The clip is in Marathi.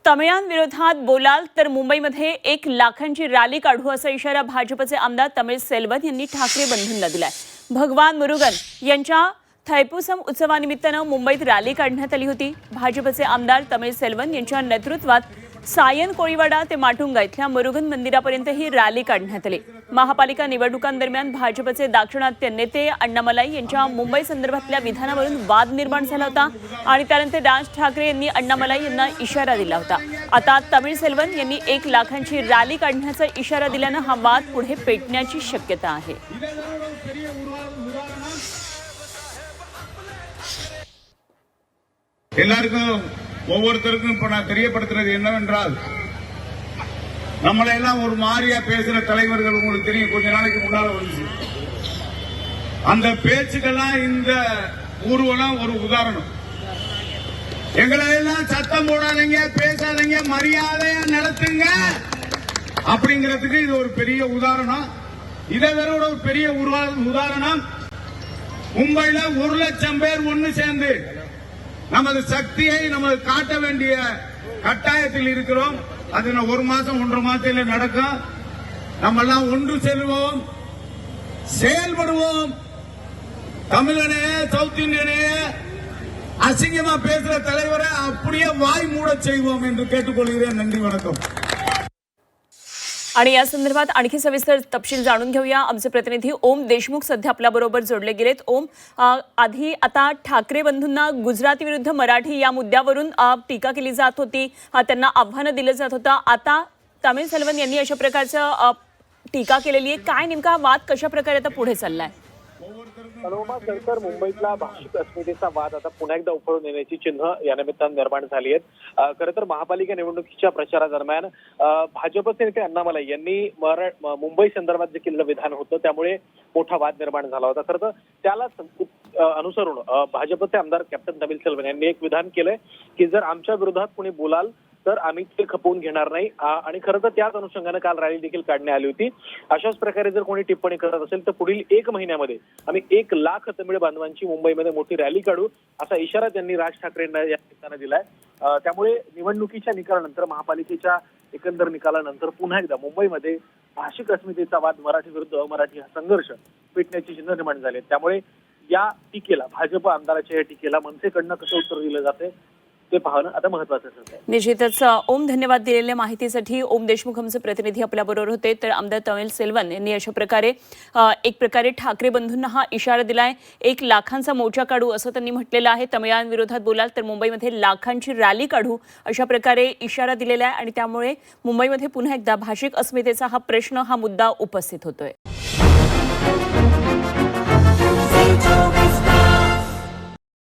तमिळांविरोधात बोलाल तर मुंबईमध्ये 1 लाखांची रॅली काढू असा इशारा भाजपचे आमदार तमिळ सेल्वन यांनी ठाकरे बंधूंना दिलाय। भगवान मुरुगन यांच्या थैपुसम उत्सवानिमित्तानं मुंबईत रॅली काढण्यात आली होती। भाजपचे आमदार तमिळ सेल्वन यांच्या नेतृत्वात सायन कोळीवाडा ते माटुंगा इथल्या मुरुगन मंदिरापर्यंत ही रॅली काढण्यात आली। महापालिका निवडणुकांदरम्यान भाजपचे दाक्षिणात्य नेते अण्णामलाई यांच्या मुंबई संदर्भातल्या विधानावरून वाद निर्माण झाला होता आणि त्यानंतर राज ठाकरे यांनी अण्णामलाई यांना इशारा दिला होता। आता तमिळ सेल्वन यांनी 1 लाखांची रॅली काढण्याचा इशारा दिल्यानं हा वाद पुढे पेटण्याची शक्यता आहे। ஒவ்வொருத்தருக்கும் இப்ப நான் தெரியப்படுத்துறது என்னவென்றால் நம்மள எல்லாம் ஒரு மாதிரியா பேசுற தலைவர்கள் உங்களுக்கு தெரியும், கொஞ்ச நாளைக்கு முன்னால வந்துச்சு அந்த பேச்சுக்கெல்லாம் இந்த ஊர்வலம் ஒரு உதாரணம்। எங்களை எல்லாம் சத்தம் போடாதீங்க, பேசாதீங்க, மரியாதையா நடத்துங்க அப்படிங்கிறதுக்கு இது ஒரு பெரிய உதாரணம்। இதை வேற ஒரு பெரிய உதாரணம், மும்பையில 1 லட்சம் பேர் ஒன்னு சேர்ந்து நமது சக்தியை நமது காட்ட வேண்டிய கட்டாயத்தில் இருக்கிறோம்। அது 1 மாசம் 1.5 மாசத்துல நடக்கும்। நம்ம எல்லாம் ஒன்று செல்வோம், செயல்படுவோம்। தமிழனே, சவுத் இந்தியனே, அசிங்கமா பேசுற தலைவரை அப்படியே வாய் மூட செய்வோம் என்று கேட்டுக்கொள்கிறேன்। நன்றி, वणकम। आणि या संदर्भात आणखी सविस्तर तपशील जाणून घेऊया। आमचे प्रतिनिधी ओम देशमुख सध्या आपल्याबरोबर जोडले गेलेत। ओम, आधी आता ठाकरे बंधूंना गुजराती विरुद्ध मराठी या मुद्द्यावरून टीका केली जात होती, त्यांना आव्हान दिलं जात होतं। आता तमिळ सेल्वन यांनी अशा प्रकारचं टीका केलेली आहे। काय नेमका वाद कशा प्रकारे आता पुढे चाललाय? अनुमा सरकार मुंबईतला भाषिक अस्मितेचा वाद आता पुन्हा एकदा उफळून येण्याची चिन्ह या निमित्तानं निर्माण झाली आहेत। खरं तर महापालिका निवडणुकीच्या प्रचारादरम्यान भाजपचे नेते अण्णामलाई यांनी मुंबई संदर्भात जे केलेलं विधान होतं त्यामुळे मोठा वाद निर्माण झाला होता। खरं तर त्याला अनुसरून भाजपचे आमदार कॅप्टन तमिळ सेल्वन यांनी एक विधान केलंय की जर आमच्या विरोधात कोणी बोलाल तर आम्ही ते खपवून घेणार नाही। आणि खरं तर त्याच अनुषंगाने काल रॅली देखील काढण्यात आली होती। अशाच प्रकारे जर कोणी टिप्पणी करत असेल तर पुढील 1 महिन्यामध्ये आम्ही 1 लाख तमिळ बांधवांची मुंबईमध्ये मोठी रॅली काढू असा इशारा त्यांनी राज ठाकरेंना या निमित्तानं दिलाय। त्यामुळे निवडणुकीच्या निकालानंतर, महापालिकेच्या एकंदर निकालानंतर पुन्हा एकदा मुंबईमध्ये भाषिक अस्मितेचा वाद, मराठी विरुद्ध अमराठी हा संघर्ष पेटण्याची चिन्ह निर्माण झाले। त्यामुळे या टीकेला, भाजप आमदाराच्या या टीकेला मनसेकडनं कसं उत्तर दिलं जाते ते पाहणं आता महत्त्वाचं आहे। निश्चितच ओम, धन्यवाद दिलेल्या माहितीसाठी। ओम देशमुख आमचे प्रतिनिधी आपल्याबरोबर होते। तर आमदार तमिळ सेल्वन यांनी अशा प्रकारे एक प्रकारे ठाकरे बंधूंना हा इशारा दिलाय। 1 लाखांचा मोर्चा काढू असं त्यांनी म्हटलेलं आहे। तमिळांविरोधात बोलाल तर मुंबईमध्ये लाखांची रॅली काढू अशा प्रकारे इशारा दिलेला आहे आणि त्यामुळे मुंबईमध्ये पुन्हा एकदा भाषिक अस्मितेचा हा प्रश्न, हा मुद्दा उपस्थित होतोय।